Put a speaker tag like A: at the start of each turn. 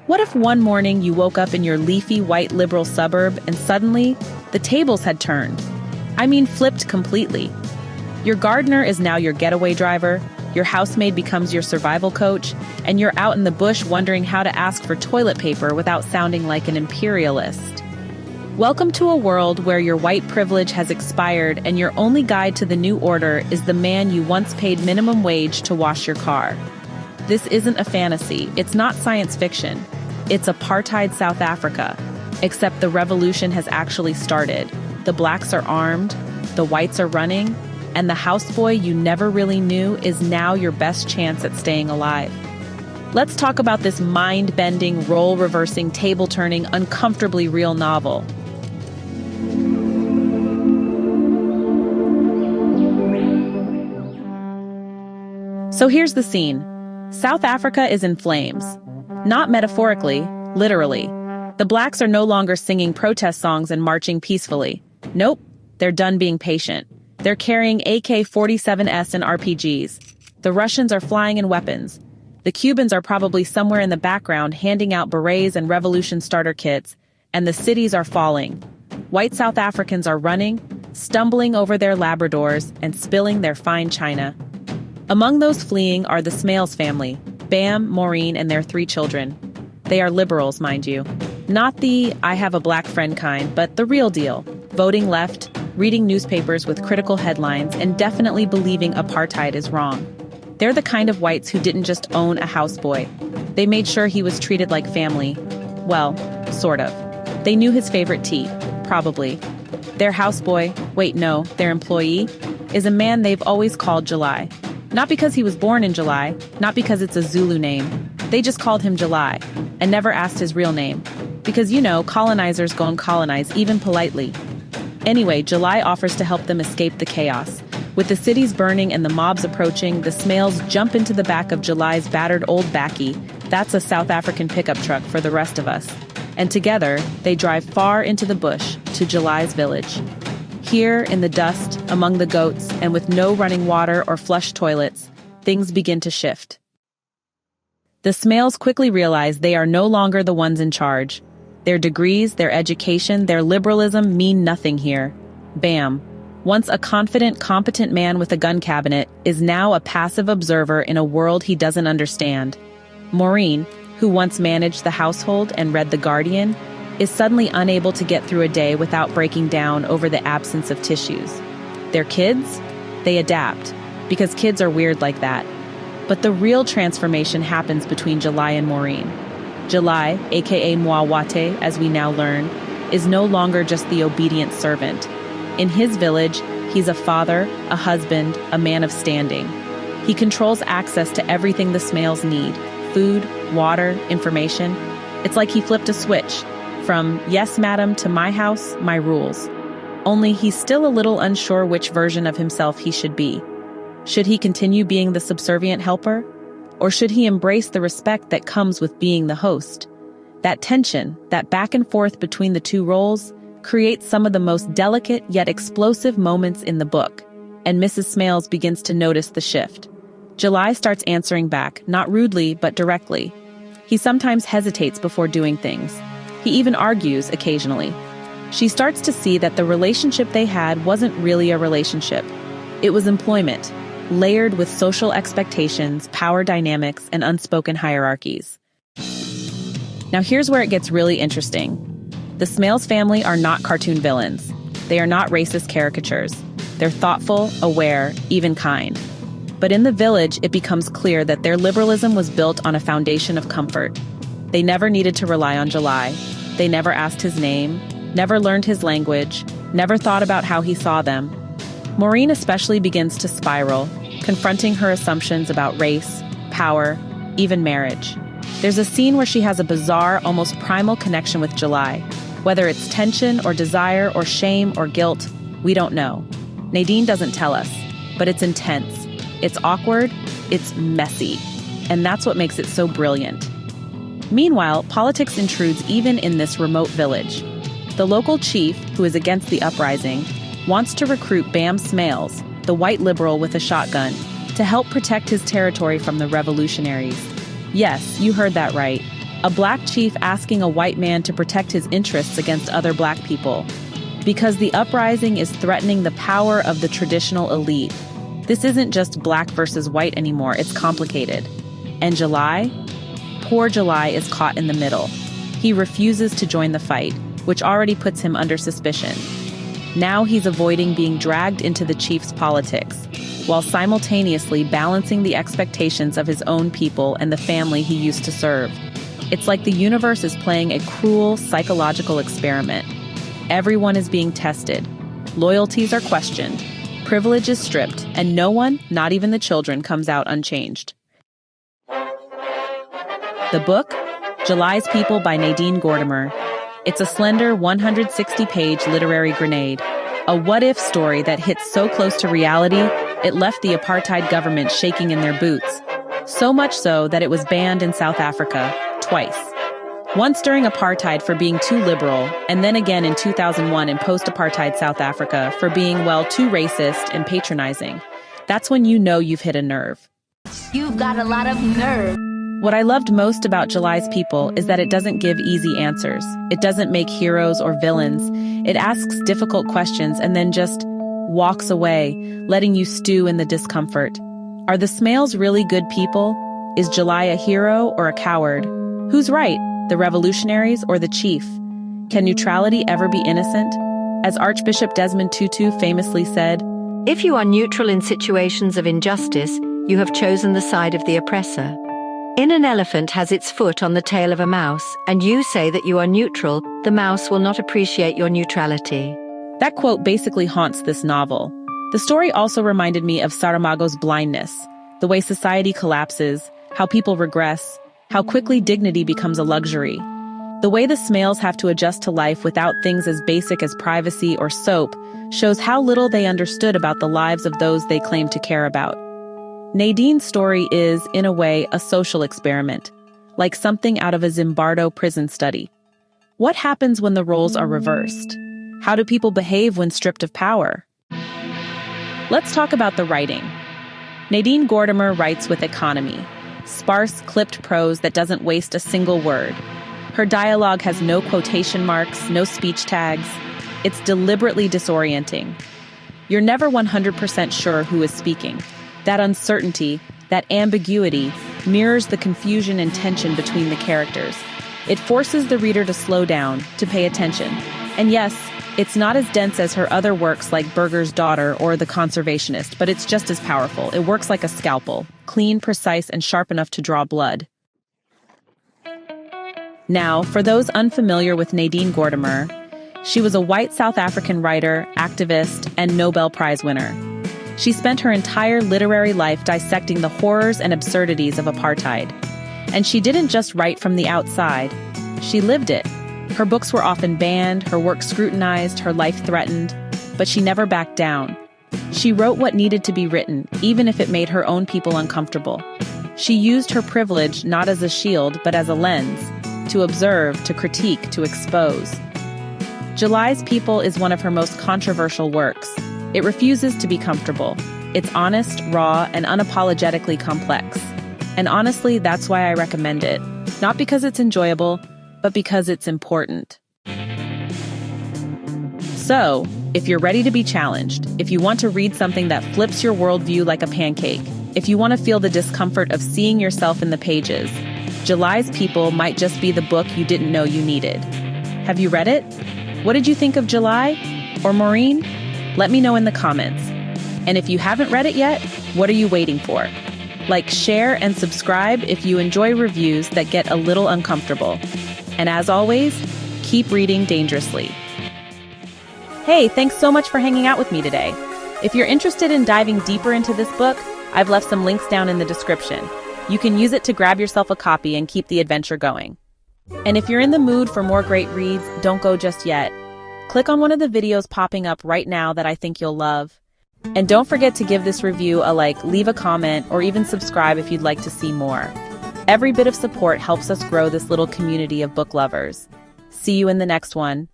A: What if one morning you woke up in your leafy white liberal suburb and suddenly the tables had turned? I mean, flipped completely. Your gardener is now your getaway driver, your housemaid becomes your survival coach, and you're out in the bush wondering how to ask for toilet paper without sounding like an imperialist. Welcome to a world where your white privilege has expired and your only guide to the new order is the man you once paid minimum wage to wash your car. This isn't a fantasy, it's not science fiction. It's apartheid South Africa, except the revolution has actually started. The blacks are armed, the whites are running, and the houseboy you never really knew is now your best chance at staying alive. Let's talk about this mind-bending, role-reversing, table-turning, uncomfortably real novel. So here's the scene. South Africa is in flames. Not metaphorically, literally. The blacks are no longer singing protest songs and marching peacefully. Nope, they're done being patient. They're carrying AK-47s and RPGs. The Russians are flying in weapons. The Cubans are probably somewhere in the background handing out berets and revolution starter kits, and the cities are falling. White South Africans are running, stumbling over their Labradors, and spilling their fine china. Among those fleeing are the Smales family, Bam, Maureen, and their 3 children. They are liberals, mind you. Not the I have a black friend kind, but the real deal. Voting left, reading newspapers with critical headlines, and definitely believing apartheid is wrong. They're the kind of whites who didn't just own a houseboy. They made sure he was treated like family. Well, sort of. They knew his favorite tea, probably. Their houseboy, wait no, their employee, is a man they've always called July. Not because he was born in July, not because it's a Zulu name. They just called him July, and never asked his real name. Because, colonizers go and colonize, even politely. Anyway, July offers to help them escape the chaos. With the cities burning and the mobs approaching, the Smales jump into the back of July's battered old bakkie. That's a South African pickup truck for the rest of us. And together, they drive far into the bush to July's village. Here, in the dust, among the goats, and with no running water or flush toilets, things begin to shift. The Smales quickly realize they are no longer the ones in charge. Their degrees, their education, their liberalism mean nothing here. Bam. Once a confident, competent man with a gun cabinet is now a passive observer in a world he doesn't understand. Maureen, who once managed the household and read The Guardian, is suddenly unable to get through a day without breaking down over the absence of tissues. Their kids? They adapt, because kids are weird like that. But the real transformation happens between July and Maureen. July, aka Mwawate, as we now learn, is no longer just the obedient servant. In his village, he's a father, a husband, a man of standing. He controls access to everything the Smales need: food, water, information. It's like he flipped a switch, from yes, madam, to my house, my rules. Only he's still a little unsure which version of himself he should be. Should he continue being the subservient helper? Or should he embrace the respect that comes with being the host? That tension, that back and forth between the two roles, creates some of the most delicate yet explosive moments in the book, and Mrs. Smales begins to notice the shift. July starts answering back, not rudely, but directly. He sometimes hesitates before doing things. He even argues occasionally. She starts to see that the relationship they had wasn't really a relationship. It was employment, layered with social expectations, power dynamics, and unspoken hierarchies. Now here's where it gets really interesting. The Smales family are not cartoon villains. They are not racist caricatures. They're thoughtful, aware, even kind. But in the village, it becomes clear that their liberalism was built on a foundation of comfort. They never needed to rely on July. They never asked his name, never learned his language, never thought about how he saw them. Maureen especially begins to spiral, confronting her assumptions about race, power, even marriage. There's a scene where she has a bizarre, almost primal connection with July. Whether it's tension or desire or shame or guilt, we don't know. Nadine doesn't tell us, but it's intense. It's awkward, it's messy, and that's what makes it so brilliant. Meanwhile, politics intrudes even in this remote village. The local chief, who is against the uprising, wants to recruit Bam Smales, the white liberal with a shotgun, to help protect his territory from the revolutionaries. Yes, you heard that right. A black chief asking a white man to protect his interests against other black people. Because the uprising is threatening the power of the traditional elite. This isn't just black versus white anymore, it's complicated. And July? Poor July is caught in the middle. He refuses to join the fight, which already puts him under suspicion. Now he's avoiding being dragged into the chief's politics, while simultaneously balancing the expectations of his own people and the family he used to serve. It's like the universe is playing a cruel psychological experiment. Everyone is being tested. Loyalties are questioned. Privilege is stripped, and no one, not even the children, comes out unchanged. The book, July's People by Nadine Gordimer. It's a slender 160-page literary grenade, a what-if story that hits so close to reality, it left the apartheid government shaking in their boots. So much so that it was banned in South Africa, twice. Once during apartheid for being too liberal, and then again in 2001 in post-apartheid South Africa for being, well, too racist and patronizing. That's when you know you've hit a nerve.
B: You've got a lot of nerve.
A: What I loved most about July's People is that it doesn't give easy answers. It doesn't make heroes or villains. It asks difficult questions and then just walks away, letting you stew in the discomfort. Are the Smales really good people? Is July a hero or a coward? Who's right, the revolutionaries or the chief? Can neutrality ever be innocent? As Archbishop Desmond Tutu famously said,
C: "If you are neutral in situations of injustice, you have chosen the side of the oppressor. In an elephant has its foot on the tail of a mouse, and you say that you are neutral, the mouse will not appreciate your neutrality."
A: That quote basically haunts this novel. The story also reminded me of Saramago's blindness, the way society collapses, how people regress, how quickly dignity becomes a luxury. The way the Smales have to adjust to life without things as basic as privacy or soap shows how little they understood about the lives of those they claim to care about. Nadine's story is, in a way, a social experiment, like something out of a Zimbardo prison study. What happens when the roles are reversed? How do people behave when stripped of power? Let's talk about the writing. Nadine Gordimer writes with economy, sparse, clipped prose that doesn't waste a single word. Her dialogue has no quotation marks, no speech tags. It's deliberately disorienting. You're never 100% sure who is speaking. That uncertainty, that ambiguity, mirrors the confusion and tension between the characters. It forces the reader to slow down, to pay attention. And yes, it's not as dense as her other works like Burger's Daughter or The Conservationist, but it's just as powerful. It works like a scalpel, clean, precise, and sharp enough to draw blood. Now, for those unfamiliar with Nadine Gordimer, she was a white South African writer, activist, and Nobel Prize winner. She spent her entire literary life dissecting the horrors and absurdities of apartheid. And she didn't just write from the outside, she lived it. Her books were often banned, her work scrutinized, her life threatened, but she never backed down. She wrote what needed to be written, even if it made her own people uncomfortable. She used her privilege not as a shield, but as a lens, to observe, to critique, to expose. July's People is one of her most controversial works. It refuses to be comfortable. It's honest, raw, and unapologetically complex. And honestly, that's why I recommend it. Not because it's enjoyable, but because it's important. So, if you're ready to be challenged, if you want to read something that flips your worldview like a pancake, if you want to feel the discomfort of seeing yourself in the pages, July's People might just be the book you didn't know you needed. Have you read it? What did you think of July? Or Maureen? Let me know in the comments. And if you haven't read it yet, what are you waiting for? Like, share, and subscribe if you enjoy reviews that get a little uncomfortable. And as always, keep reading dangerously. Hey, thanks so much for hanging out with me today. If you're interested in diving deeper into this book, I've left some links down in the description. You can use it to grab yourself a copy and keep the adventure going. And if you're in the mood for more great reads, don't go just yet. Click on one of the videos popping up right now that I think you'll love. And don't forget to give this review a like, leave a comment, or even subscribe if you'd like to see more. Every bit of support helps us grow this little community of book lovers. See you in the next one.